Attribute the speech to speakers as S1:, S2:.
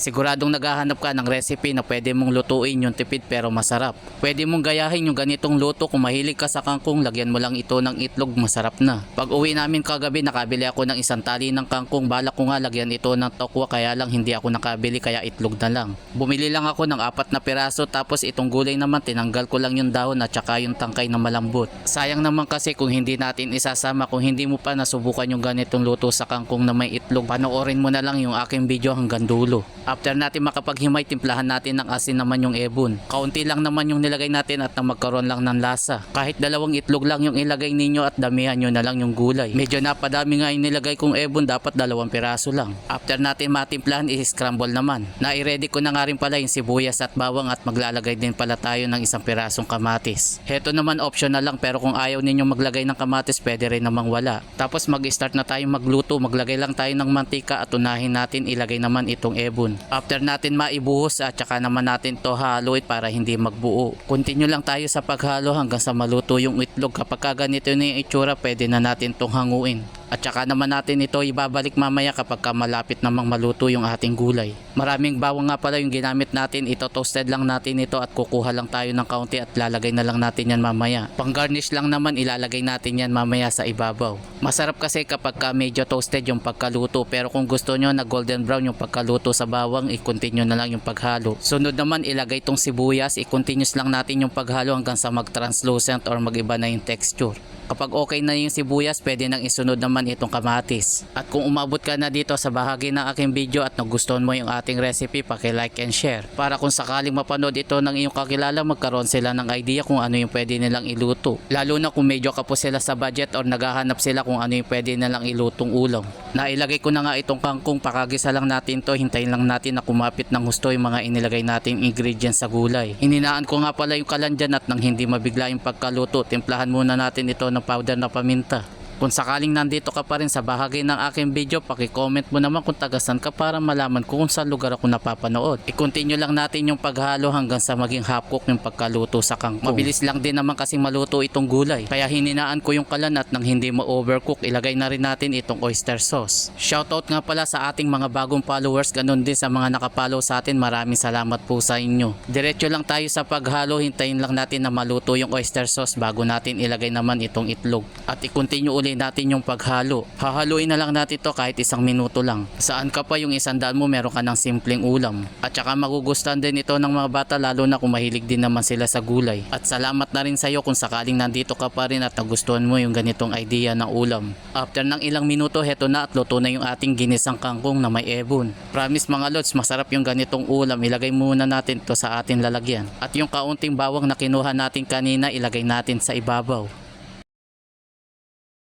S1: Siguradong naghahanap ka ng recipe na pwede mong lutuin yung tipid pero masarap. Pwede mong gayahin yung ganitong luto kung mahilig ka sa kangkong, lagyan mo lang ito ng itlog, masarap na. Pag uwi namin kagabi, nakabili ako ng isang tali ng kangkong. Balak ko nga lagyan ito ng tokwa, kaya lang hindi ako nakabili, kaya itlog na lang. Bumili lang ako ng 4 na piraso, tapos itong gulay naman tinanggal ko lang yung dahon at saka yung tangkay na malambot. Sayang naman kasi kung hindi natin isasama. Kung hindi mo pa nasubukan yung ganitong luto sa kangkong na may itlog, panoorin mo na lang yung aking video hanggang dulo. After natin makapaghimay, timplahan natin ng asin naman yung ebon. Kaunti lang naman yung nilagay natin at na magkaroon lang ng lasa. Kahit 2 itlog lang yung ilagay ninyo at damihan nyo na lang yung gulay. Medyo napadami nga yung nilagay kong ebon, dapat 2 piraso lang. After natin matimplahan, i-scramble naman. Nai-ready ko na nga rin pala yung sibuyas at bawang at maglalagay din pala tayo ng 1 pirasong kamatis. Heto naman optional lang, pero kung ayaw ninyo maglagay ng kamatis, pwede rin namang wala. Tapos mag-start na tayo magluto. Maglagay lang tayo ng mantika at unahin natin ilagay naman itong ebon. After natin maibuhos at saka naman natin to haluin para hindi magbuo. Continue lang tayo sa paghalo hanggang sa maluto yung itlog. Kapag ganito na yung itsura, pwede na natin tong hanguin. At saka naman natin ito ibabalik mamaya kapag malapit namang maluto yung ating gulay. Maraming bawang nga pala yung ginamit natin. Ito toasted lang natin ito at kukuha lang tayo ng kaunti at lalagay na lang natin yan mamaya. Pang garnish lang naman, ilalagay natin yan mamaya sa ibabaw. Masarap kasi kapag medyo toasted yung pagkaluto, pero kung gusto nyo na golden brown yung pagkaluto sa bawang, i-continue na lang yung paghalo. Sunod naman, ilagay tong sibuyas, i-continuous lang natin yung paghalo hanggang sa mag-translucent or mag-iba na yung texture. Kapag okay na yung sibuyas, pwede nang isunod naman itong kamatis. At kung umabot ka na dito sa bahagi ng aking video at nagustuhan mo yung ating recipe, paki-like and share. Para kung sakaling mapanood ito ng iyong kakilala, magkaroon sila ng idea kung ano yung pwede nilang iluto. Lalo na kung medyo kapos sila sa budget or naghahanap sila kung ano yung pwede nilang ilutong ulam. Nailagay ko na nga itong kangkong, pakagisa lang natin to, hintayin lang natin na kumapit ng husto yung mga inilagay nating ingredients sa gulay. Hininaan ko nga pala yung kalan dyan at nang hindi mabigla yung pagkaluto, timplahan muna natin ito ng powder na paminta. Kung sakaling nandito ka pa rin sa bahagi ng aking video, paki-comment mo naman kung tagasan ka para malaman ko kung saan lugar ako napapanood. I-continue lang natin yung paghalo hanggang sa maging half cook yung pagkaluto sa kangkong. Mabilis lang din naman kasi maluto itong gulay. Kaya hininaan ko yung kalan at nang hindi ma-overcook, ilagay na rin natin itong oyster sauce. Shoutout nga pala sa ating mga bagong followers, ganun din sa mga nakapollow sa atin. Maraming salamat po sa inyo. Diretso lang tayo sa paghalo, hintayin lang natin na maluto yung oyster sauce bago natin ilagay naman itong itlog. At i-continue ulit natin yung paghalo. Hahaluin na lang natin to kahit 1 minuto lang. Saan ka pa yung 100 mo, meron ka ng simpleng ulam. At saka magugustuhan din ito ng mga bata, lalo na kung mahilig din naman sila sa gulay. At salamat na rin sa iyo kung sakaling nandito ka pa rin at nagustuhan mo yung ganitong idea ng ulam. After ng ilang minuto, heto na at luto na yung ating ginisang kangkong na may ebon. Promise mga lods, masarap yung ganitong ulam. Ilagay muna natin to sa ating lalagyan. At yung kaunting bawang na kinuha natin kanina, ilagay natin sa ibabaw.